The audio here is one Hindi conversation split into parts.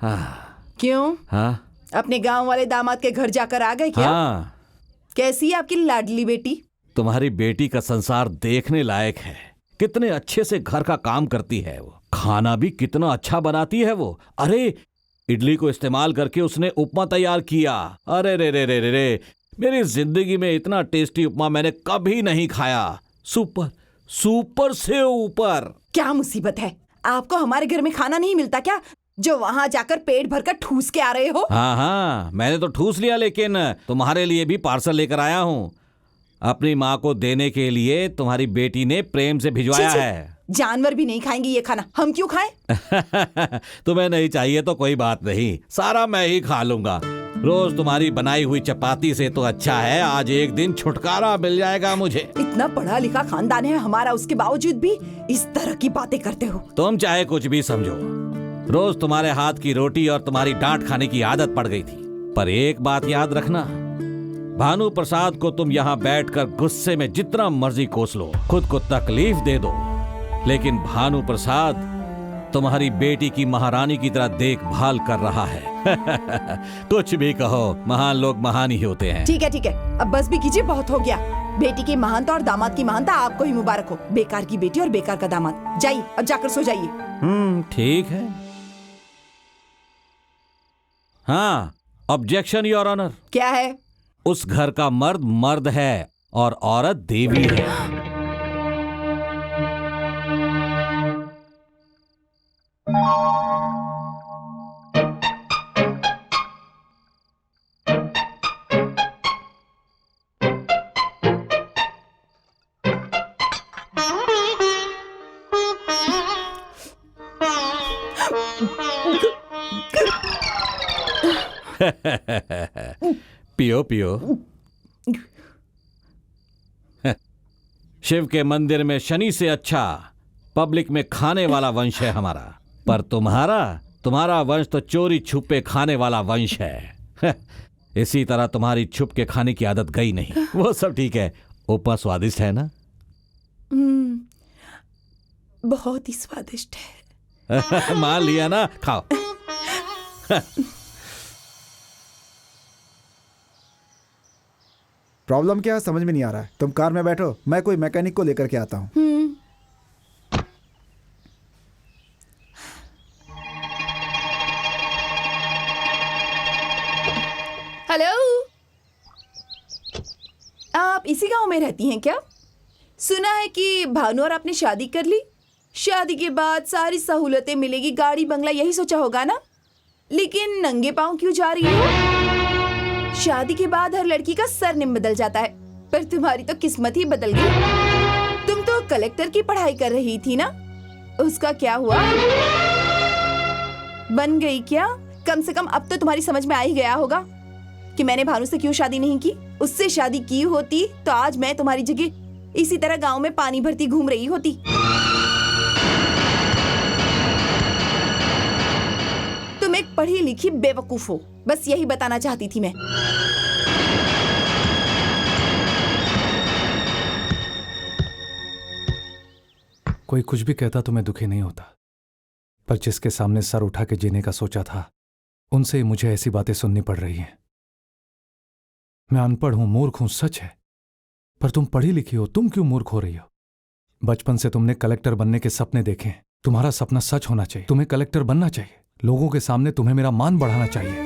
क्यों? हाँ अपने गांव वाले दामाद के घर जाकर आ गए क्या? हाँ, कैसी है आपकी लाडली बेटी? तुम्हारी बेटी का संसार देखने लायक है। कितने अच्छे से घर का काम करती है वो, खाना भी कितना अच्छा बनाती है वो। अरे इडली को इस्तेमाल करके उसने उपमा तैयार किया। अरे रे रे रे रे रे, मेरी जिंदगी में इतना टेस्टी उपमा मैंने कभी नहीं खाया। सुपर सुपर से ऊपर। क्या मुसीबत है, आपको हमारे घर में खाना नहीं मिलता क्या, जो वहाँ जाकर पेट भरकर ठूस के आ रहे हो? हाँ हाँ, मैंने तो ठूस लिया, लेकिन तुम्हारे लिए भी पार्सल लेकर आया हूँ। अपनी माँ को देने के लिए तुम्हारी बेटी ने प्रेम से भिजवाया है। जानवर भी नहीं खाएंगे ये खाना, हम क्यों खाएं? तुम्हें नहीं चाहिए तो कोई बात नहीं, सारा मैं ही खा लूंगा। रोज तुम्हारी बनाई हुई चपाती से तो अच्छा है आज एक दिन छुटकारा मिल जाएगा मुझे। इतना पढ़ा लिखा खानदान है हमारा, उसके बावजूद भी इस तरह की बातें करते हो। तुम चाहे कुछ भी समझो, रोज तुम्हारे हाथ की रोटी और तुम्हारी डांट खाने की आदत पड़ गई थी। पर एक बात याद रखना, भानु प्रसाद को तुम यहाँ बैठकर गुस्से में जितना मर्जी कोस लो, खुद को तकलीफ दे दो, लेकिन भानु प्रसाद तुम्हारी बेटी की महारानी की तरह देखभाल कर रहा है। कुछ भी कहो, महान लोग महान ही होते हैं। ठीक है, अब बस भी कीजिए, बहुत हो गया। बेटी की महानता और दामाद की महानता आपको ही मुबारक हो। बेकार की बेटी और बेकार का दामाद। जाइए, अब जाकर सो जाइए। ठीक है। हाँ, ऑब्जेक्शन योर ऑनर। क्या है? उस घर का मर्द मर्द है और औरत देवी है। पियो पियो। शिव के मंदिर में शनि से अच्छा पब्लिक में खाने वाला वंश है हमारा, पर तुम्हारा वंश तो चोरी छुपे खाने वाला वंश है। इसी तरह तुम्हारी छुप के खाने की आदत गई नहीं। वो सब ठीक है, उपमा स्वादिष्ट है ना? बहुत ही स्वादिष्ट है। मान लिया ना, खाओ। प्रॉब्लम क्या है समझ में नहीं आ रहा है। तुम कार में बैठो, मैं कोई मैकेनिक को लेकर के आता हूँ। हेलो, आप इसी गांव में रहती हैं क्या? सुना है कि भानु और आपने शादी कर ली। शादी के बाद सारी सहूलतें मिलेगी, गाड़ी बंगला, यही सोचा होगा ना? लेकिन नंगे पांव क्यों जा रही हो? शादी के बाद हर लड़की का सरनेम बदल जाता है, पर तुम्हारी तो किस्मत ही बदल गई। तुम तो कलेक्टर की पढ़ाई कर रही थी ना, उसका क्या हुआ? बन गई क्या? कम से कम अब तो तुम्हारी समझ में आ ही गया होगा कि मैंने भानु से क्यों शादी नहीं की। उससे शादी की होती तो आज मैं तुम्हारी जगह इसी तरह गांव में पानी भरती घूम रही होती। तुम एक पढ़ी लिखी बेवकूफ हो, बस यही बताना चाहती थी मैं। कोई कुछ भी कहता तो मैं दुखी नहीं होता, पर जिसके सामने सर उठा के जीने का सोचा था, उनसे ही मुझे ऐसी बातें सुननी पड़ रही हैं। मैं अनपढ़ हूं, मूर्ख हूं, सच है, पर तुम पढ़ी लिखी हो, तुम क्यों मूर्ख हो रही हो? बचपन से तुमने कलेक्टर बनने के सपने देखे हैं। तुम्हारा सपना सच होना चाहिए। तुम्हें कलेक्टर बनना चाहिए। लोगों के सामने तुम्हें मेरा मान बढ़ाना चाहिए।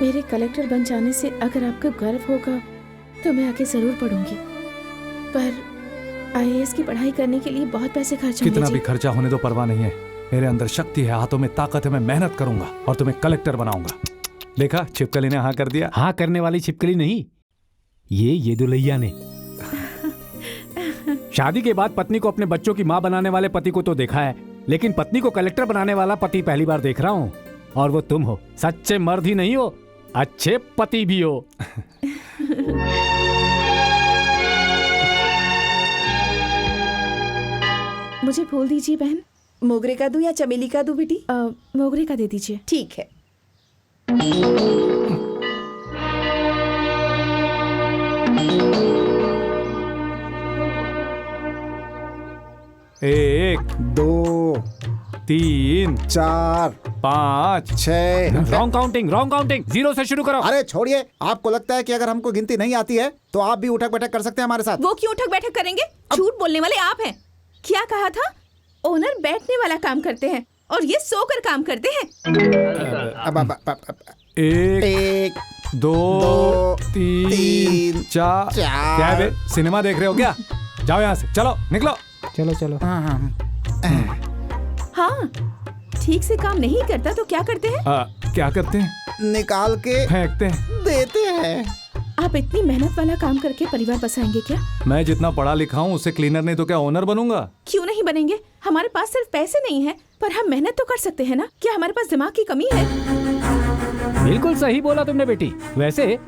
मेरे कलेक्टर बन जाने से अगर आपको गर्व होगा तो मैं आगे जरूर पढ़ूंगी, पर आईएएस की पढ़ाई करने के लिए बहुत पैसे खर्च होंगे। कितना भी खर्चा होने दो परवाह नहीं है। मेरे अंदर शक्ति है, हाथों में ताकत है, मैं मेहनत करूंगा और तुम्हें कलेक्टर बनाऊंगा। देखा, छिपकली ने हाँ कर दिया। हाँ करने वाली छिपकली नहीं, ये दुल्हैया ने। शादी के बाद पत्नी को अपने बच्चों की माँ बनाने वाले पति को तो देखा है, लेकिन पत्नी को कलेक्टर बनाने वाला पति पहली बार देख रहा हूँ। और वो तुम हो। सच्चे मर्द ही नहीं हो, अच्छे पति भी हो। मुझे फूल दीजिए बहन। मोगरे का दूं या चमेली का दूं बेटी? मोगरे का दे दीजिए। ठीक है। एक, दो, 3 4 5 6। रॉन्ग काउंटिंग, 0 से शुरू करो। अरे छोड़िए, आपको लगता है कि अगर हमको गिनती नहीं आती है तो आप भी उठक बैठक कर सकते हैं हमारे साथ? वो क्यों उठक बैठक करेंगे? झूठ बोलने वाले आप हैं। क्या कहा था? ओनर बैठने वाला काम करते हैं और ये सोकर काम करते हैं। अब 1 2 3 4। क्या है बे? सिनेमा देख रहे हो क्या? जाओ यहाँ से, चलो निकलो। चलो। हाँ, ठीक से काम नहीं करता तो क्या करते हैं? क्या करते हैं? निकाल के फेंकते हैं। देते हैं। आप इतनी मेहनत वाला काम करके परिवार बसाएंगे क्या? मैं जितना पढ़ा लिखा हूँ उससे क्लीनर नहीं तो क्या ओनर बनूंगा? क्यों नहीं बनेंगे? हमारे पास सिर्फ पैसे नहीं है, पर हम मेहनत तो कर सकते हैं ना। क्या हमारे पास दिमाग की कमी है? बिल्कुल सही बोला तुमने बेटी। वैसे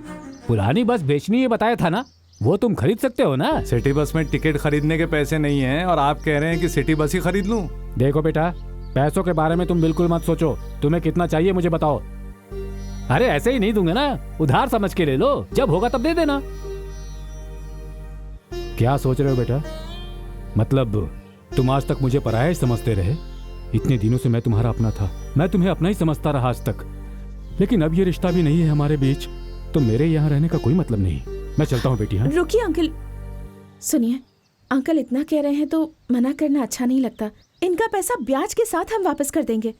पुरानी बस बेचनी है बताया था ना, वो तुम खरीद सकते हो ना। सिटी बस में टिकट खरीदने के पैसे नहीं हैं और आप कह रहे हैं कि सिटी बस ही खरीद लूं? देखो बेटा, पैसों के बारे में तुम बिल्कुल मत सोचो। तुम्हें कितना चाहिए मुझे बताओ। अरे ऐसे ही नहीं दूंगा ना, उधार समझ के ले लो, जब होगा तब दे देना। क्या सोच रहे हो बेटा? मतलब तुम आज तक मुझे पराया ही समझते रहे। इतने दिनों से मैं तुम्हारा अपना था, मैं तुम्हें अपना ही समझता रहा आज तक। लेकिन अब ये रिश्ता भी नहीं है हमारे बीच, तो मेरे यहाँ रहने का कोई मतलब नहीं। मैं चलता हूँ बेटी। हाँ रुकिए अंकल, सुनिए, अंकल इतना कह रहे हैं तो मना करना अच्छा नहीं लगता। इनका पैसा ब्याज के साथ हम वापस कर देंगे।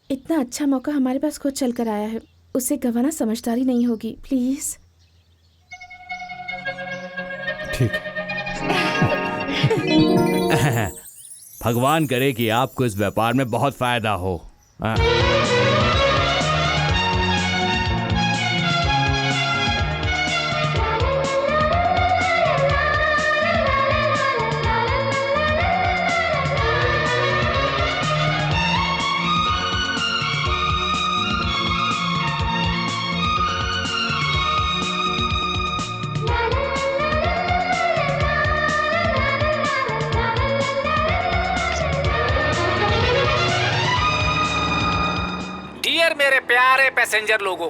इतना अच्छा मौका हमारे पास खुद चल कर आया है, उसे गंवाना समझदारी नहीं होगी। प्लीज। ठीक है। भगवान करे कि आपको इस व्यापार में बहुत फायदा हो। डियर मेरे प्यारे पैसेंजर लोगों,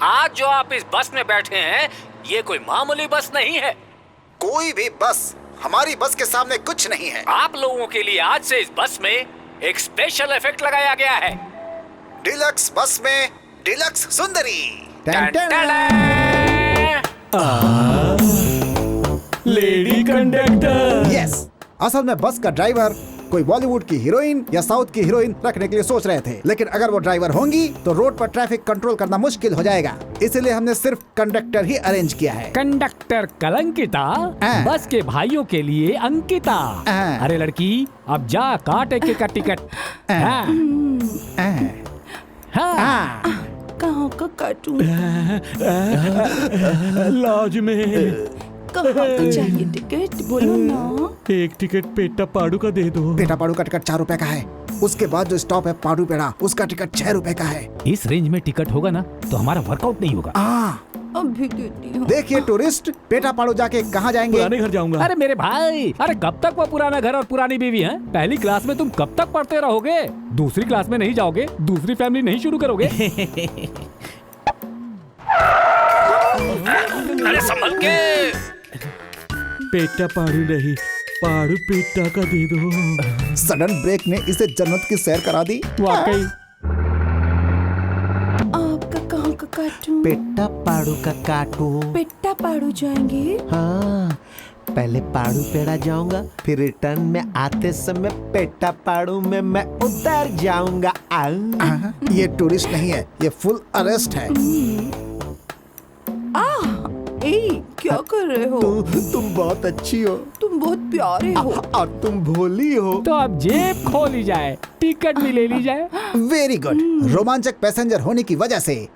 आज जो आप इस बस में बैठे हैं ये कोई मामूली बस नहीं है। कोई भी बस हमारी बस के सामने कुछ नहीं है। आप लोगों के लिए आज से इस बस में एक स्पेशल इफेक्ट लगाया गया है। डिलक्स बस में डिलक्स सुंदरी। Lady conductor. यस, असल में बस का ड्राइवर कोई बॉलीवुड की हीरोइन या साउथ की हीरोइन रखने के लिए सोच रहे थे, लेकिन अगर वो ड्राइवर होंगी तो रोड पर ट्रैफिक कंट्रोल करना मुश्किल हो जाएगा। इसलिए हमने सिर्फ कंडक्टर ही अरेंज किया है। कंडक्टर कलंकिता, बस के भाइयों के लिए अंकिता। अरे लड़की, अब जा काट एक का टिकट। कहाँ का काटूं? लॉज में कहाँ का चाहिए टिकट? बोलो ना। एक टिकट पेटा पाड़ू का दे दो। पेटा पाड़ू का टिकट 4 रुपए का है। उसके बाद जो स्टॉप है पाड़ू पेड़ा, उसका टिकट 6 रुपए का है। इस रेंज में टिकट होगा ना तो हमारा वर्कआउट नहीं होगा। अभी देती हूँ। देखिए टूरिस्ट, पेटा पाड़ू जाके कहाँ जाएंगे? पुराने घर जाऊंगा। अरे मेरे भाई, अरे कब तक वो पुराना घर और पुरानी बीवी हैं? पहली क्लास में तुम कब तक पढ़ते रहोगे? दूसरी क्लास में नहीं जाओगे? दूसरी फैमिली नहीं शुरू करोगे? अरे संभल के। पेटा पाड़ू नहीं, पाड़ू पेटा का दे दो। सडन ब्रेक ने इसे जन्नत की सैर करा दी। वाकई। आपका कहाँ का काटूं? पेट्टा पाड़ू का काटू। पेट्टा पाड़ू जाएंगे? हाँ, पहले पाड़ू पेड़ा जाऊंगा, फिर रिटर्न में आते समय पेट्टा पाड़ू में मैं उतर जाऊंगा। ये टूरिस्ट नहीं है, ये फुल अरेस्ट है। क्या कर रहे हो? तुम बहुत अच्छी हो तुम बहुत प्यारे हो। और तुम भोली हो। तो अब जेब खोली जाए, टिकट भी ले ली जाए। Very good. रोमांचक पैसेंजर होने की वजह से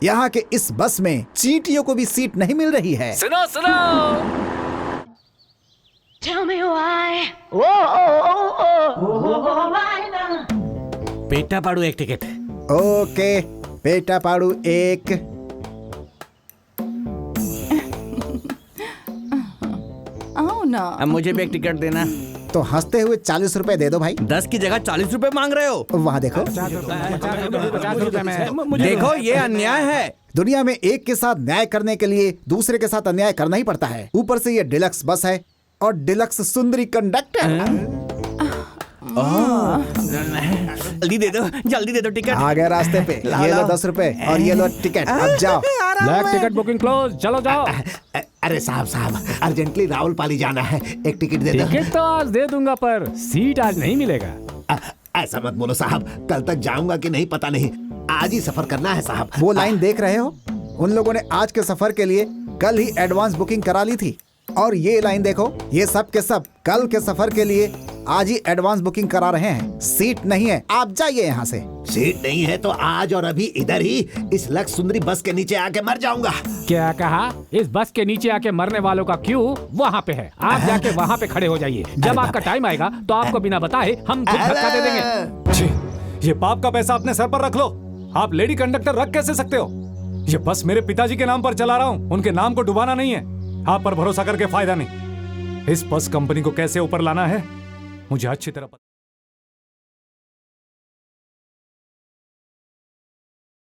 यहाँ के इस बस में चींटियों को भी सीट नहीं मिल रही है। सुनो सुनो। Tell me why. पेटा पाड़ू एक टिकट। ओके, पेटा पाड़ू एक। आओ ना। अब मुझे भी एक टिकट देना। तो हंसते हुए 40 रुपए दे दो भाई। 10 की जगह 40 रुपए मांग रहे हो? वहाँ देखो। 50 रुपए में। देखो ये अन्याय है। दुनिया में एक के साथ न्याय करने के लिए दूसरे के साथ अन्याय करना ही पड़ता है। ऊपर से ये डिलक्स बस है और डिलक्स सुंदरी कंडक्टर। जल्दी दे दो टिकट। आ गए रास्ते पे। ये लो 10 रुपए और ये लो टिकट। अब जाओ। ब्लैक टिकट बुकिंग क्लोज, चलो जाओ। अरे साहब अर्जेंटली रावलपाली जाना है, एक टिकट दे दो। टिकट तो आज दे दूंगा पर सीट आज नहीं मिलेगा। ऐसा मत बोलो साहब, कल तक जाऊंगा कि नहीं पता नहीं, आज ही सफर करना है साहब। वो लाइन देख रहे हो? उन लोगों ने आज के सफर के लिए कल ही एडवांस बुकिंग करा ली थी। और ये लाइन देखो, ये सब के सब कल के सफर के लिए आज ही एडवांस बुकिंग करा रहे हैं। सीट नहीं है, आप जाइए यहाँ से। सीट नहीं है तो आज और अभी इधर ही इस लक्ष्य सुंदरी बस के नीचे आके मर जाऊंगा। क्या कहा? इस बस के नीचे आके मरने वालों का क्यू वहाँ पे है, आप जाके वहाँ पे खड़े हो जाइए। जब आपका टाइम आएगा तो आपको बिना बताए हम खुद धक्का दे देंगे। छी, ये पाप का पैसा अपने सर पर रख लो। आप लेडी कंडक्टर रख कैसे सकते हो? ये बस मेरे पिताजी के नाम पर चला रहा हूँ, उनके नाम को डुबाना नहीं है। आप पर भरोसा करके फायदा नहीं। इस बस कंपनी को कैसे ऊपर लाना है मुझे अच्छी तरह पता।